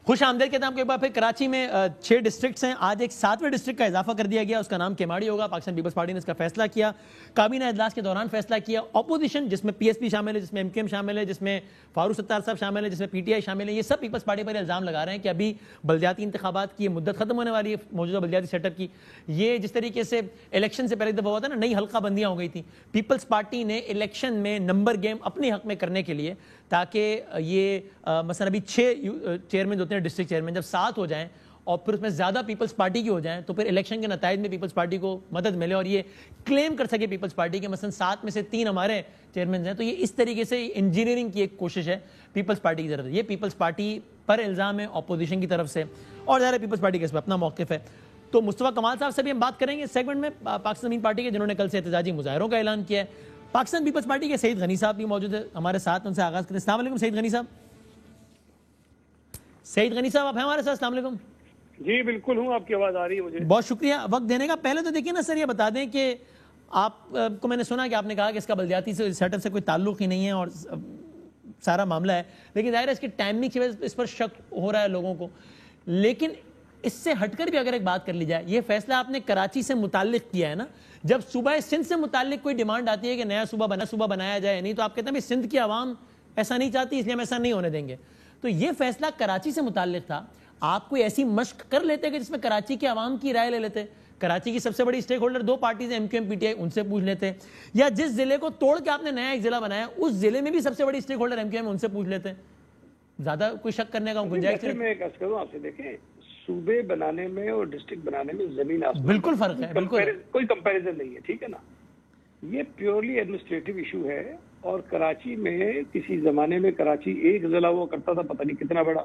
خوش آمدید کہتے ہیں آپ کو ایک بار پھر کراچی میں 6 ڈسٹرکٹس ہیں. آج ایک 7ویں ڈسٹرکٹ کا اضافہ کر دیا گیا, اس کا نام کیماڑی ہوگا. پاکستان پیپلز پارٹی نے اس کا فیصلہ کیا, کابینہ اجلاس کے دوران فیصلہ کیا. اپوزیشن جس میں پی ایس پی شامل ہے, جس میں ایم کیو ایم شامل ہے, جس میں فاروق ستار صاحب شامل ہے, جس میں پی ٹی آئی شامل ہے, یہ سب پیپلز پارٹی پر الزام لگا رہے ہیں کہ ابھی بلدیاتی انتخابات کی مدت ختم ہونے والی ہے, موجودہ بلدیاتی سیٹ اپ کی. یہ جس طریقے سے الیکشن سے پہلے دفعہ ہوا تھا نا, نئی حلقہ بندیاں ہو گئی تھیں. پیپلز پارٹی نے الیکشن میں نمبر گیم اپنے حق میں کرنے کے لیے, تاکہ یہ مثلا ابھی 6 چیئرمین ہوتے ہیں ڈسٹرکٹ چیئرمین, جب 7 ہو جائیں اور پھر اس میں زیادہ پیپلز پارٹی کی ہو جائیں تو پھر الیکشن کے نتائج میں پیپلز پارٹی کو مدد ملے اور یہ کلیم کر سکے پیپلز پارٹی کے مثلا 7 میں سے 3 ہمارے چیئرمین ہیں. تو یہ اس طریقے سے انجینئرنگ کی ایک کوشش ہے پیپلز پارٹی کی طرف سے. یہ پیپلز پارٹی پر الزام ہے اپوزیشن کی طرف سے, اور ظاہر پیپلز پارٹی کا اس پہ اپنا موقف ہے. تو مصطفیٰ کمال صاحب سے بھی ہم بات کریں گے اس سیگمنٹ میں, پاکستان زمین پارٹی کے, جنہوں نے کل سے احتجاجی مظاہروں کا اعلان کیا ہے. پاکستان پیپلز پارٹی کے سعید غنی صاحب بھی موجود ہے ہمارے ساتھ, ان سے آغاز کرتے ہیں. السلام علیکم سعید غنی صاحب. سعید غنی صاحب آپ ہیں ہمارے ساتھ؟ السلام علیکم. جی بالکل ہوں, آپ کی آواز آ رہی ہے مجھے. بہت شکریہ وقت دینے کا. پہلے تو دیکھیے نا سر, یہ بتا دیں کہ آپ کو, میں نے سنا کہ آپ نے کہا کہ اس کا بلدیاتی سے سیٹ اپ سے کوئی تعلق ہی نہیں ہے اور سارا معاملہ ہے, لیکن ظاہر ہے اس کی ٹائمنگ کی وجہ سے اس پر شک ہو رہا ہے لوگوں کو. لیکن اس سے ہٹ کر بھی اگر ایک بات کر لی جائے, یہ فیصلہ آپ نے کراچی سے متعلق کیا ہے نا. جب صوبہ سندھ سے متعلق کوئی ڈیمانڈ آتی ہے کہ نیا صوبہ بنایا جائے, نہیں تو آپ کہتے ہیں سندھ کی عوام ایسا نہیں چاہتی, اس لیے ہم ایسا نہیں ہونے دیں گے. تو یہ فیصلہ کراچی سے متعلق تھا. آپ کوئی ایسی مشق کر لیتے کہ جس میں کراچی کے عوام کی رائے لے لیتے؟ کراچی کی سب سے بڑی اسٹیک ہولڈر 2 پارٹیز ہیں, M Q M P T I, ان سے پوچھ لیتے. یا جس ضلع کو توڑ کے آپ نے نیا ایک ضلع بنایا, اس ضلع میں بھی سب سے بڑی stake holder M Q M, ان سے پوچھ لیتے. زیادہ کوئی شک کرنے کا گنجائش نہیں. میں ایک عرض کروں آپ سے, دیکھیں صوبے بنانے میں اور ڈسٹرکٹ بنانے میں زمین آسمان بالکل فرق ہے, بالکل کوئی کمپیریزن نہیں ہے, ٹھیک ہے نا. یہ پیورلی ایڈمنسٹریٹو ایشو ہے. اور کراچی میں کسی زمانے میں کراچی ایک ضلع ہوا کرتا تھا, پتہ نہیں کتنا بڑا.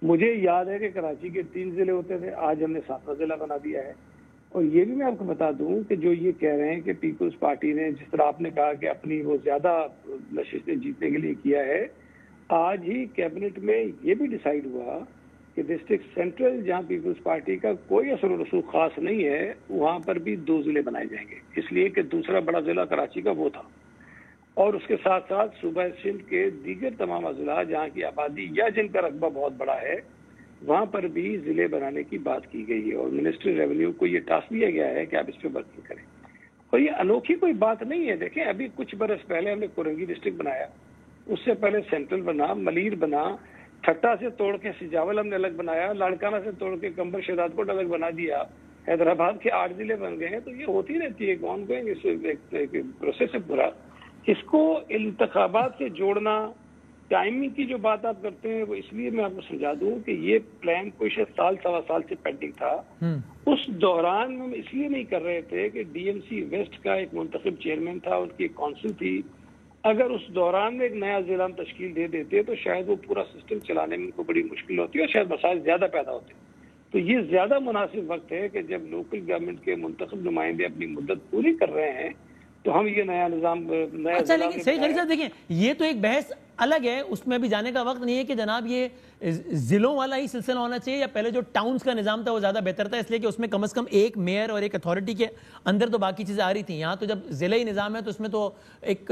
مجھے یاد ہے کہ کراچی کے 3 ضلع ہوتے تھے, آج ہم نے 7واں ضلع بنا دیا ہے. اور یہ بھی میں آپ کو بتا دوں کہ جو یہ کہہ رہے ہیں کہ پیپلز پارٹی نے, جس طرح آپ نے کہا کہ اپنی وہ زیادہ نشستیں جیتنے کے لیے کیا ہے, آج ہی کیبنٹ میں یہ بھی ڈیسائیڈ ہوا کہ ڈسٹرکٹ سینٹرل, جہاں پیپلز پارٹی کا کوئی اثر و رسوخ خاص نہیں ہے, وہاں پر بھی 2 ضلع بنائے جائیں گے. اس لیے کہ دوسرا بڑا ضلع کراچی کا وہ تھا, اور اس کے ساتھ ساتھ صوبہ سندھ کے دیگر تمام اضلاع جہاں کی آبادی یا جن کا رقبہ بہت بڑا ہے, وہاں پر بھی ضلع بنانے کی بات کی گئی ہے. اور منسٹری ریونیو کو یہ ٹاسک دیا گیا ہے کہ آپ اس پہ ورکنگ کریں. اور یہ انوکھی کوئی بات نہیں ہے. دیکھیں ابھی کچھ برس پہلے ہم نے کورنگی ڈسٹرکٹ بنایا, اس سے پہلے سینٹرل بنا, ملیر بنا, ٹھٹا سے توڑ کے سجاول ہم نے الگ بنایا, لاڑکانہ سے توڑ کے کمبر شہزاد کوٹ الگ بنا دیا, حیدرآباد کے 8 ضلع بن گئے ہیں. تو یہ ہوتی رہتی ہے, آن گوئنگ پروسیس ہے پورا. اس کو انتخابات سے جوڑنا, ٹائمنگ کی جو بات آپ کرتے ہیں, وہ اس لیے میں آپ کو سمجھا دوں کہ یہ پلان کوئی شاید 1.25 سال سے پینڈنگ تھا. اس دوران ہم اس لیے نہیں کر رہے تھے کہ ڈی ایم سی ویسٹ کا ایک منتخب چیئرمین تھا, ان کی ایک کونسل تھی. اگر اس دوران میں ایک نیا ضلع ہم تشکیل دے دیتے تو شاید وہ پورا سسٹم چلانے میں ان کو بڑی مشکل ہوتی ہے اور شاید مسائل زیادہ پیدا ہوتے. تو یہ زیادہ مناسب وقت ہے کہ جب لوکل گورنمنٹ کے منتخب نمائندے اپنی مدت پوری کر رہے ہیں تو ہم یہ نیا نظام اچھا. لیکن صحیح غنی صاحب دیکھیں, یہ تو ایک بحث الگ ہے, اس میں بھی جانے کا وقت نہیں ہے کہ جناب یہ ضلعوں والا ہی سلسلہ ہونا چاہیے, یا پہلے جو ٹاؤنز کا نظام تھا وہ زیادہ بہتر تھا, اس لیے کہ اس میں کم از کم ایک میئر اور ایک اتھارٹی کے اندر تو باقی چیزیں آ رہی تھیں. یہاں تو جب ضلعی نظام ہے تو اس میں تو ایک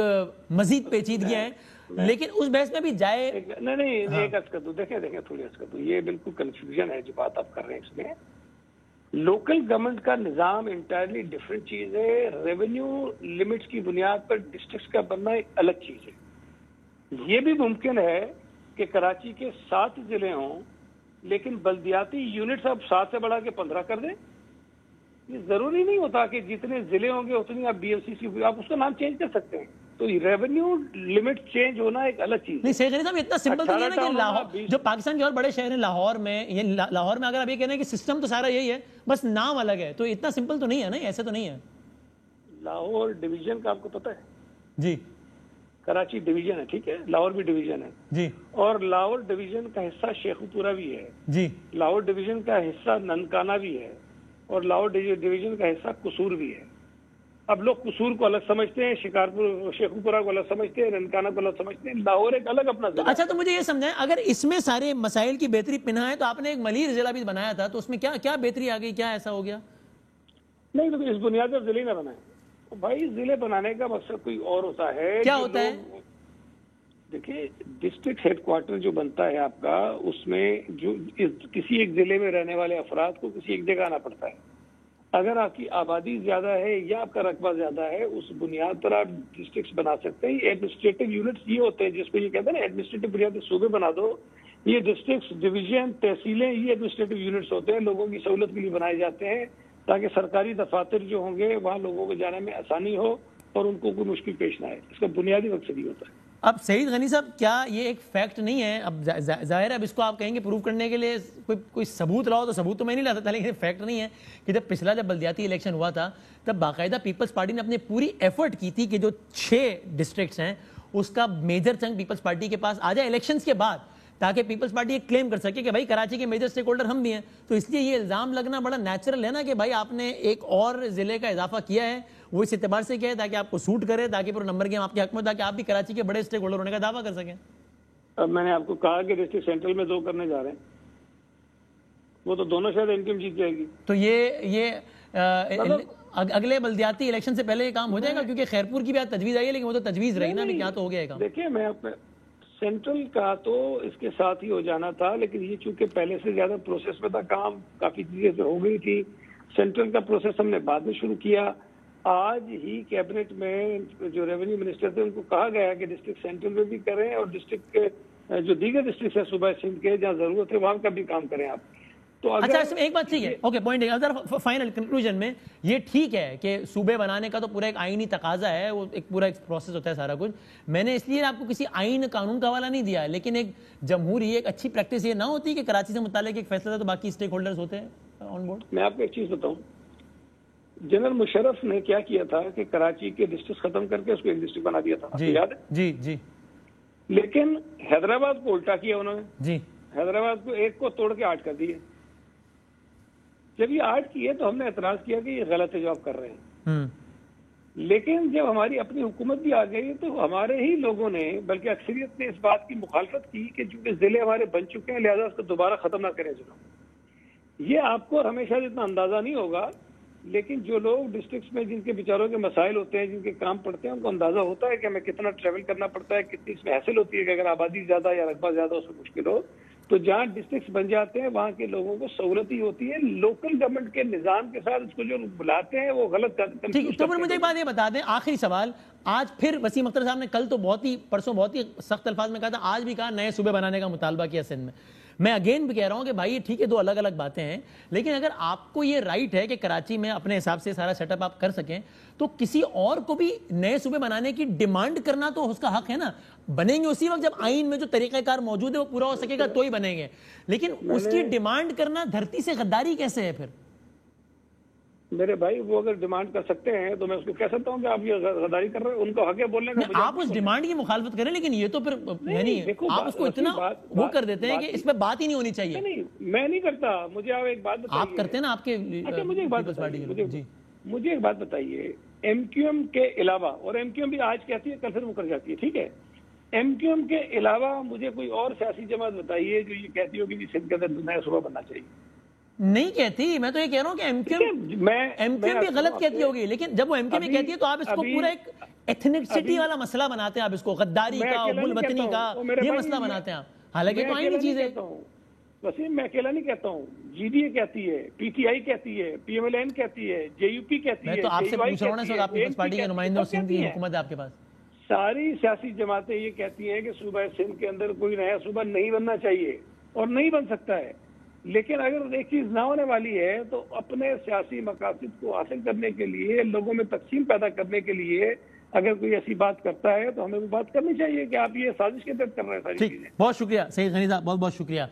مزید پیچیدگیاں ہیں. لیکن اس بحث میں بھی جائے نہیں, ایک عرض کر دوں, دیکھیں تھوڑی عرض کر دوں, یہ بالکل کنفیوژن ہے جو بات آپ کر رہے ہیں. اس میں لوکل گورنمنٹ کا نظام انٹائرلی ڈفرینٹ چیز ہے. ریونیو لمٹس کی بنیاد پر ڈسٹرکٹس کا بننا ایک الگ چیز ہے. یہ بھی ممکن ہے کہ کراچی کے 7 ضلع ہوں, لیکن بلدیاتی یونٹس آپ 7 سے بڑھا کے 15 کر دیں. یہ ضروری نہیں ہوتا کہ جتنے ضلع ہوں گے اتنی آپ بی ایل سی سی, آپ اس کا نام چینج کر سکتے ہیں. تو ریونیو لمٹ چینج ہونا ایک الگ چیز نہیں. سیخ غنی صاحب اتنا سمپل تو نہیں ہے نا کہ لاہور, جو پاکستان کے اور بڑے شہر ہیں, لاہور میں اگر آپ یہ کہنا ہے کہ سسٹم تو سارا یہی ہے, بس نام الگ ہے, تو اتنا سمپل تو نہیں ہے نا, ایسے تو نہیں ہے. لاہور ڈویژن کا آپ کو پتہ ہے؟ جی. کراچی ڈویژن ہے, ٹھیک ہے, لاہور بھی ڈویژن ہے. جی. اور لاہور ڈویژن کا حصہ شیخو پورہ بھی ہے. جی. لاہور ڈویژن کا حصہ ننکانہ بھی ہے, اور لاہور ڈویژن کا حصہ قصور بھی ہے. اب لوگ قصور کو الگ سمجھتے ہیں, شکارپور شیخو پورہ کو الگ سمجھتے ہیں, ننکانہ کو الگ سمجھتے ہیں, لاہور ایک الگ اپنا ضلع. اچھا, تو مجھے یہ سمجھائیں, اگر اس میں سارے مسائل کی بہتری پنہا ہے تو آپ نے ایک ملیر ضلع بھی بنایا تھا, تو اس میں کیا بہتری آ گئی, کیا ایسا ہو گیا؟ نہیں, تو اس بنیاد پر ضلع نہ بنائے. بھائی ضلع بنانے کا مقصد کوئی اور ہوتا ہے. کیا ہوتا ہے؟ دیکھیے ڈسٹرکٹ ہیڈ کوارٹر جو بنتا ہے آپ کا، اس میں جو کسی ایک ضلع میں رہنے والے افراد کو کسی ایک جگہ آنا پڑتا ہے. اگر آپ کی آبادی زیادہ ہے یا آپ کا رقبہ زیادہ ہے، اس بنیاد پر آپ ڈسٹرکٹس بنا سکتے ہیں. ایڈمنسٹریٹو یونٹس یہ ہوتے ہیں جس کو یہ کہتے ہیں نا ایڈمنسٹریٹو بنیاد صوبے بنا دو. یہ ڈسٹرکٹس، ڈویژن، تحصیلیں یہ ایڈمنسٹریٹو یونٹس ہوتے ہیں، لوگوں کی سہولت کے لیے بنائے جاتے ہیں تاکہ سرکاری دفاتر جو ہوں گے وہاں لوگوں کو جانے میں آسانی ہو اور ان کو کوئی مشکل پیش نہ آئے. اس کا بنیادی مقصد یہ ہوتا ہے. اب سعید غنی صاحب، کیا یہ ایک فیکٹ نہیں ہے؟ اب ظاہر ہے اب اس کو آپ کہیں گے پروو کرنے کے لیے کوئی ثبوت لاؤ، تو ثبوت تو میں نہیں لاتا تھا، لیکن فیکٹ نہیں ہے کہ جب بلدیاتی الیکشن ہوا تھا تب باقاعدہ پیپلز پارٹی نے اپنی پوری ایفرٹ کی تھی کہ جو 6 ڈسٹرکٹس ہیں اس کا میجر چنک پیپلز پارٹی کے پاس آ جائے الیکشنز کے بعد، تاکہ پیپلز پارٹی یہ کلیم کر سکے کہ بھائی کراچی کے میجر سٹیک ہولڈر ہم بھی ہیں. تو اس لیے یہ الزام لگنا بڑا نیچرل ہے نا کہ بھائی آپ نے ایک اور ضلع کا اضافہ کیا ہے، وہ اس اعتبار سے کیا ہے تاکہ آپ کو سوٹ کرے، تاکہ پورا نمبر گیم آپ کے حق میں، تاکہ آپ بھی کراچی کے بڑے سٹیک ہولڈر ہونے کا دعویٰ کر سکیں. اب میں نے آپ کو کہا کہ ڈسٹرکٹ سینٹرل میں 2 کرنے جا رہے ہیں، وہ تو دونوں شاید MQM جیت جائے گی. تو یہ اگلے بلدیاتی الیکشن سے پہلے یہ کام ہو جائے گا؟ کیونکہ خیرپور کی بھی آج تجویز آئی ہے، لیکن وہ تو تجویز رہی نا، ابھی کیا تو ہو گیا ہے کام. دیکھیے میں سینٹرل کا تو اس کے ساتھ ہی ہو جانا تھا، لیکن یہ چونکہ پہلے سے زیادہ پروسیس میں تھا کام، کافی چیزیں ہو گئی تھی. سینٹرل کا پروسیس ہم نے بعد میں شروع کیا. آج ہی کیبنٹ میں جو ریونیو منسٹر تھے ان کو کہا گیا کہ ڈسٹرکٹ سینٹرل میں بھی کریں اور ڈسٹرکٹ کے جو دیگر ڈسٹرکٹ ہے صوبہ سندھ کے جہاں ضرورت ہے وہاں کا بھی کام کریں آپ. تو اچھا اس میں ایک بات ٹھیک ہے، اوکے پوائنٹ ہے، فائنل کنکلوژن میں یہ ٹھیک ہے کہ صوبے بنانے کا تو پورا ایک آئینی تقاضا ہے، وہ ایک پورا ایک پروسیس ہوتا ہے سارا کچھ. میں نے اس لیے آپ کو کسی آئین قانون کا حوالہ نہیں دیا، لیکن ایک جمہوری ایک اچھی پریکٹس یہ نہ ہوتی کہ کراچی سے متعلق ایک فیصلہ تھا تو باقی اسٹیک ہولڈرز ہوتے ہیں آن بورڈ. میں آپ کو ایک چیز بتاؤں، جنرل مشرف نے کیا کیا تھا کہ کراچی کے ڈسٹرکٹ ختم کر کے اس کو ایک ڈسٹرکٹ بنا دیا تھا، یاد ہے؟ جی جی. لیکن حیدرآباد کو الٹا کیا انہوں نے. جی. حیدرآباد کو ایک کو توڑ کے 8 کر دیے. جب یہ 8 کیے تو ہم نے اعتراض کیا کہ یہ غلط ہے جو آپ کر رہے ہیں. لیکن جب ہماری اپنی حکومت بھی آ گئی تو ہمارے ہی لوگوں نے، بلکہ اکثریت نے اس بات کی مخالفت کی کہ چونکہ ضلع ہمارے بن چکے ہیں لہذا اس کو دوبارہ ختم نہ کریں. یہ آپ کو ہمیشہ اتنا اندازہ نہیں ہوگا، لیکن جو لوگ ڈسٹرکٹس میں جن کے بیچاروں کے مسائل ہوتے ہیں، جن کے کام پڑتے ہیں، ان کو اندازہ ہوتا ہے کہ ہمیں کتنا ٹریول کرنا پڑتا ہے، کتنی اس میں حاصل ہوتی ہے کہ اگر آبادی زیادہ یا رقبہ زیادہ اس میں مشکل ہو. تو جہاں ڈسٹرکٹس بن جاتے ہیں وہاں کے لوگوں کو سہولت ہی ہوتی ہے. لوکل گورنمنٹ کے نظام کے ساتھ اس کو جو بلاتے ہیں وہ غلط کرتے ہیں. تو مجھے ایک بات یہ بتا دیں، آخری سوال. آج پھر وسیم اختر صاحب نے کل تو پرسوں بہت ہی سخت الفاظ میں کہا تھا، آج بھی کہا نئے صوبے بنانے کا مطالبہ کیا سندھ میں. میں اگین بھی کہہ رہا ہوں کہ بھائی ٹھیک ہے 2 الگ الگ باتیں ہیں، لیکن اگر آپ کو یہ رائٹ ہے کہ کراچی میں اپنے حساب سے سارا سیٹ اپ آپ کر سکیں تو کسی اور کو بھی نئے صوبے بنانے کی ڈیمانڈ کرنا تو اس کا حق ہے نا. بنیں گے اسی وقت جب آئین میں جو طریقہ کار موجود ہے وہ پورا ہو سکے گا تو ہی بنیں گے، لیکن اس کی ڈیمانڈ کرنا دھرتی سے غداری کیسے ہے؟ پھر میرے بھائی وہ اگر ڈیمانڈ کر سکتے ہیں تو میں اس کو کہہ سکتا ہوں کہ آپ یہ غداری کر رہے ہیں، ان کو حق ہے بولنے کا. آپ اس ڈیمانڈ کی مخالفت کریں، لیکن یہ تو پھر یعنی آپ اس کو اتنا وہ کر دیتے ہیں کہ اس پہ بات ہی نہیں ہونی چاہیے. نہیں میں نہیں کرتا. مجھے آپ ایک بات بتائیے. آپ کرتے ہیں نا، آپ کے مجھے ایک بات بتائیے. MQM کے علاوہ، اور MQM بھی آج کہتی ہے کل پھر مکر جاتی ہے، ٹھیک ہے، MQM کے علاوہ مجھے کوئی اور سیاسی جماعت بتائیے جو یہ کہتی ہوگی کہ سندھ کے اندر نیا صوبہ بننا چاہیے. نہیں کہتی. میں تو یہ کہہ رہا ہوں کہ MQM بھی غلط کہتی ہوگی، لیکن جب وہ MQM میں کہتی ہے تو آپ اس کو پورا ایک ایتھنکسٹی والا مسئلہ بناتے ہیں. آپ اس کو غداری کا، مل وطنی کا یہ مسئلہ بناتے ہیں آپ، حالانکہ تو آئینی چیز ہے. وسیم میں اکیلا نہیں کہتا ہوں، GDA کہتی ہے، PTI کہتی ہے، PMLN کہتی ہے، JUP کہتی ہے. میں تو آپ سے پوچھ رہا ہوں نا، اس وقت آپ پیپلز پارٹی کے نمائندے اور سندھ کی حکومت ہے آپ کے پاس. ساری سیاسی جماعتیں یہ کہتی ہیں کہ صوبہ سندھ کے اندر کوئی نیا صوبہ نہیں بننا چاہیے اور نہیں بن سکتا ہے. لیکن اگر ایک چیز نہ ہونے والی ہے تو اپنے سیاسی مقاصد کو حاصل کرنے کے لیے، لوگوں میں تقسیم پیدا کرنے کے لیے اگر کوئی ایسی بات کرتا ہے تو ہمیں وہ بات کرنی چاہیے کہ آپ یہ سازش کے تحت کر رہے ہیں ساری چیزیں. بہت شکریہ سعید غنی صاحب، بہت بہت شکریہ.